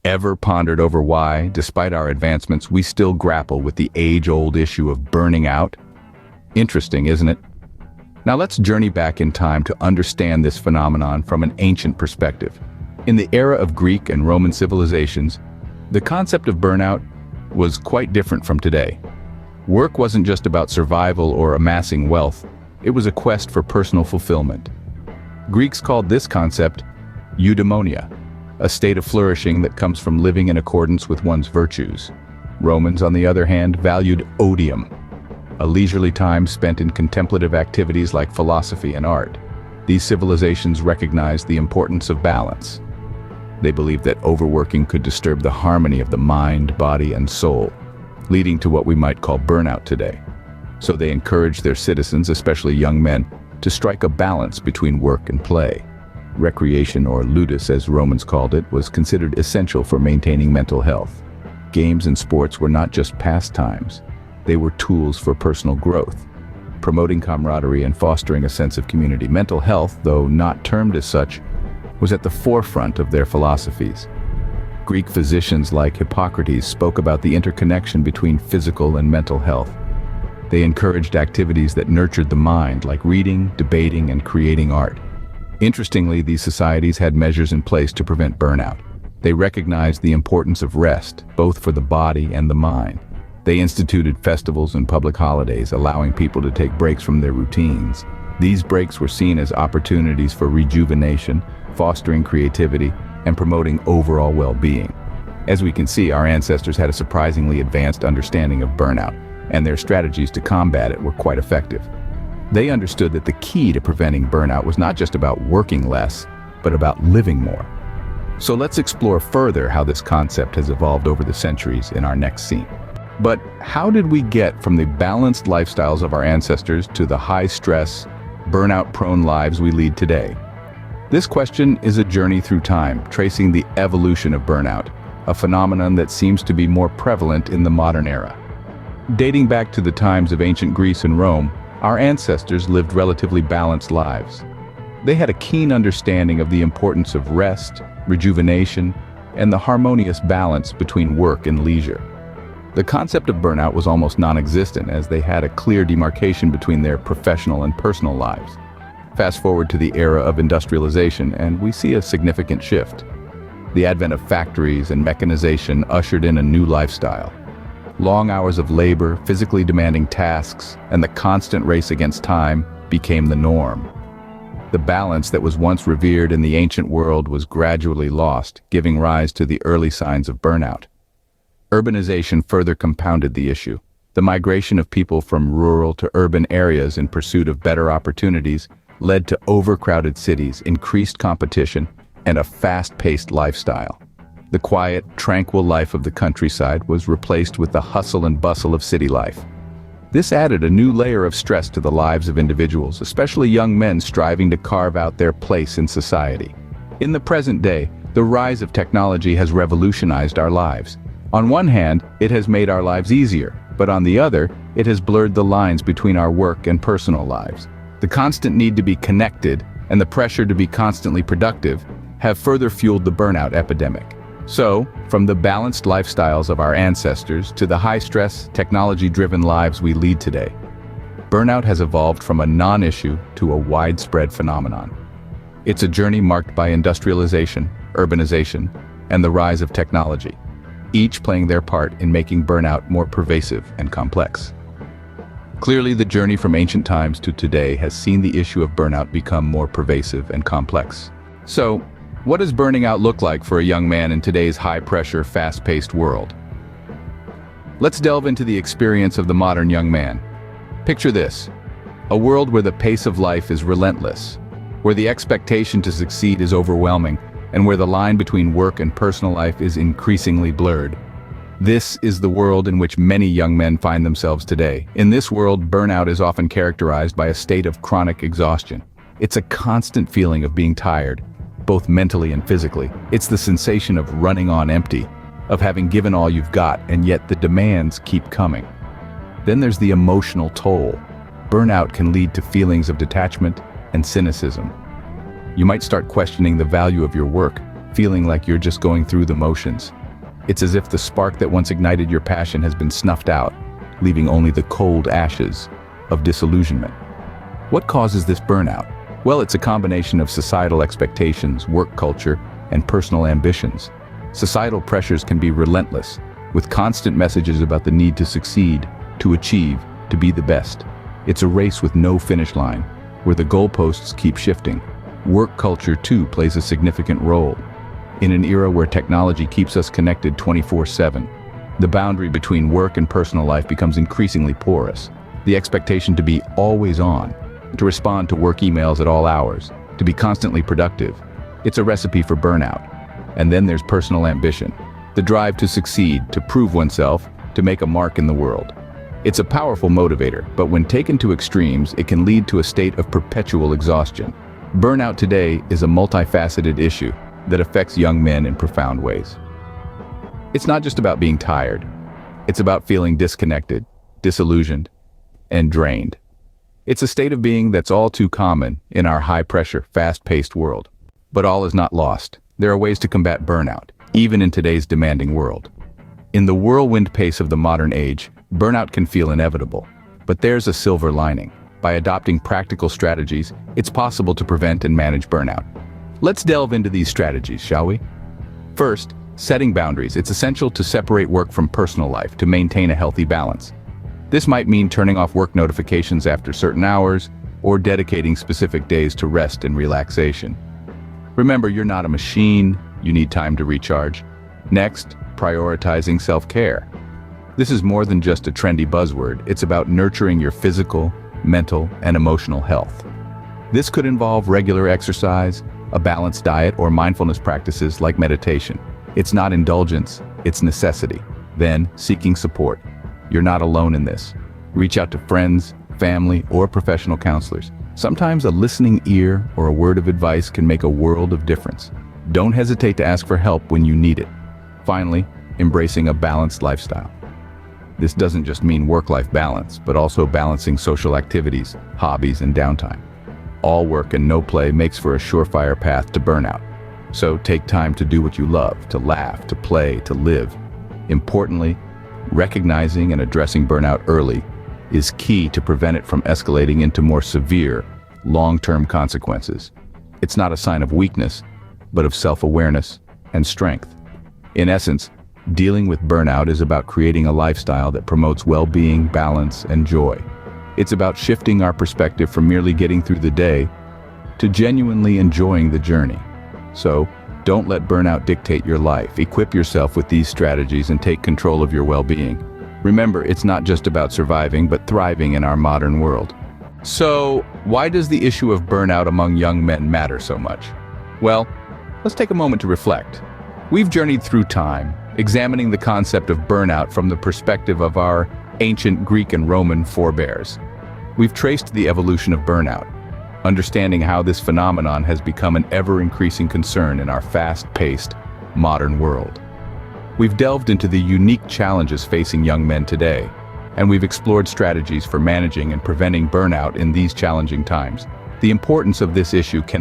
Ever pondered over why, despite our advancements, we still grapple with the age-old issue of burning out? Interesting, isn't it? Now let's journey back in time to understand this phenomenon from an ancient perspective. In the era of Greek and Roman civilizations, the concept of burnout was quite different from today. Work wasn't just about survival or amassing wealth, it was a quest for personal fulfillment. Greeks called this concept eudaimonia, a state of flourishing that comes from living in accordance with one's virtues. Romans, on the other hand, valued odium, a leisurely time spent in contemplative activities like philosophy and art. These civilizations recognized the importance of balance. They believed that overworking could disturb the harmony of the mind, body, and soul, leading to what we might call burnout today. So they encouraged their citizens, especially young men, to strike a balance between work and play. Recreation, or ludus as Romans called it, was considered essential for maintaining mental health. Games and sports were not just pastimes, they were tools for personal growth, promoting camaraderie and fostering a sense of community. Mental health, though not termed as such, was at the forefront of their philosophies. Greek physicians like Hippocrates spoke about the interconnection between physical and mental health. They encouraged activities that nurtured the mind, like reading, debating, and creating art. Interestingly, these societies had measures in place to prevent burnout. They recognized the importance of rest, both for the body and the mind. They instituted festivals and public holidays, allowing people to take breaks from their routines. These breaks were seen as opportunities for rejuvenation, fostering creativity, and promoting overall well-being. As we can see, our ancestors had a surprisingly advanced understanding of burnout, and their strategies to combat it were quite effective. They understood that the key to preventing burnout was not just about working less, but about living more. So let's explore further how this concept has evolved over the centuries in our next scene. But how did we get from the balanced lifestyles of our ancestors to the high-stress, burnout-prone lives we lead today? This question is a journey through time, tracing the evolution of burnout, a phenomenon that seems to be more prevalent in the modern era. Dating back to the times of ancient Greece and Rome, our ancestors lived relatively balanced lives. They had a keen understanding of the importance of rest, rejuvenation, and the harmonious balance between work and leisure. The concept of burnout was almost non-existent, as they had a clear demarcation between their professional and personal lives. Fast forward to the era of industrialization, and we see a significant shift. The advent of factories and mechanization ushered in a new lifestyle. Long hours of labor, physically demanding tasks, and the constant race against time became the norm. The balance that was once revered in the ancient world was gradually lost, giving rise to the early signs of burnout. Urbanization further compounded the issue. The migration of people from rural to urban areas in pursuit of better opportunities led to overcrowded cities, increased competition, and a fast-paced lifestyle. The quiet, tranquil life of the countryside was replaced with the hustle and bustle of city life. This added a new layer of stress to the lives of individuals, especially young men striving to carve out their place in society. In the present day, the rise of technology has revolutionized our lives. On one hand, it has made our lives easier, but on the other, it has blurred the lines between our work and personal lives. The constant need to be connected and the pressure to be constantly productive have further fueled the burnout epidemic. So, from the balanced lifestyles of our ancestors to the high-stress, technology-driven lives we lead today, burnout has evolved from a non-issue to a widespread phenomenon. It's a journey marked by industrialization, urbanization, and the rise of technology, each playing their part in making burnout more pervasive and complex. Clearly, the journey from ancient times to today has seen the issue of burnout become more pervasive and complex. So, what does burning out look like for a young man in today's high-pressure, fast-paced world? Let's delve into the experience of the modern young man. Picture this: a world where the pace of life is relentless, where the expectation to succeed is overwhelming, and where the line between work and personal life is increasingly blurred. This is the world in which many young men find themselves today. In this world, burnout is often characterized by a state of chronic exhaustion. It's a constant feeling of being tired, both mentally and physically. It's the sensation of running on empty, of having given all you've got, and yet the demands keep coming. Then there's the emotional toll. Burnout can lead to feelings of detachment and cynicism. You might start questioning the value of your work, feeling like you're just going through the motions. It's as if the spark that once ignited your passion has been snuffed out, leaving only the cold ashes of disillusionment. What causes this burnout? Well, it's a combination of societal expectations, work culture, and personal ambitions. Societal pressures can be relentless, with constant messages about the need to succeed, to achieve, to be the best. It's a race with no finish line, where the goalposts keep shifting. Work culture, too, plays a significant role. In an era where technology keeps us connected 24/7, the boundary between work and personal life becomes increasingly porous. The expectation to be always on, to respond to work emails at all hours, to be constantly productive. It's a recipe for burnout. And then there's personal ambition, the drive to succeed, to prove oneself, to make a mark in the world. It's a powerful motivator, but when taken to extremes, it can lead to a state of perpetual exhaustion. Burnout today is a multifaceted issue that affects young men in profound ways. It's not just about being tired. It's about feeling disconnected, disillusioned, and drained. It's a state of being that's all too common in our high-pressure, fast-paced world. But all is not lost. There are ways to combat burnout, even in today's demanding world. In the whirlwind pace of the modern age, burnout can feel inevitable. But there's a silver lining. By adopting practical strategies, it's possible to prevent and manage burnout. Let's delve into these strategies, shall we? First, setting boundaries. It's essential to separate work from personal life to maintain a healthy balance. This might mean turning off work notifications after certain hours, or dedicating specific days to rest and relaxation. Remember, you're not a machine. You need time to recharge. Next, prioritizing self-care. This is more than just a trendy buzzword. It's about nurturing your physical, mental, and emotional health. This could involve regular exercise, a balanced diet, or mindfulness practices like meditation. It's not indulgence, it's necessity. Then, seeking support. You're not alone in this. Reach out to friends, family, or professional counselors. Sometimes a listening ear or a word of advice can make a world of difference. Don't hesitate to ask for help when you need it. Finally, embracing a balanced lifestyle. This doesn't just mean work-life balance, but also balancing social activities, hobbies, and downtime. All work and no play makes for a surefire path to burnout. So take time to do what you love, to laugh, to play, to live. Importantly, recognizing and addressing burnout early is key to prevent it from escalating into more severe, long-term consequences. It's not a sign of weakness, but of self-awareness and strength. In essence, dealing with burnout is about creating a lifestyle that promotes well-being, balance, and joy. It's about shifting our perspective from merely getting through the day to genuinely enjoying the journey. So, don't let burnout dictate your life. Equip yourself with these strategies and take control of your well-being. Remember, it's not just about surviving, but thriving in our modern world. So, why does the issue of burnout among young men matter so much? Well, let's take a moment to reflect. We've journeyed through time, examining the concept of burnout from the perspective of our ancient Greek and Roman forebears. We've traced the evolution of burnout, understanding how this phenomenon has become an ever-increasing concern in our fast-paced, modern world. We've delved into the unique challenges facing young men today, and we've explored strategies for managing and preventing burnout in these challenging times. The importance of this issue can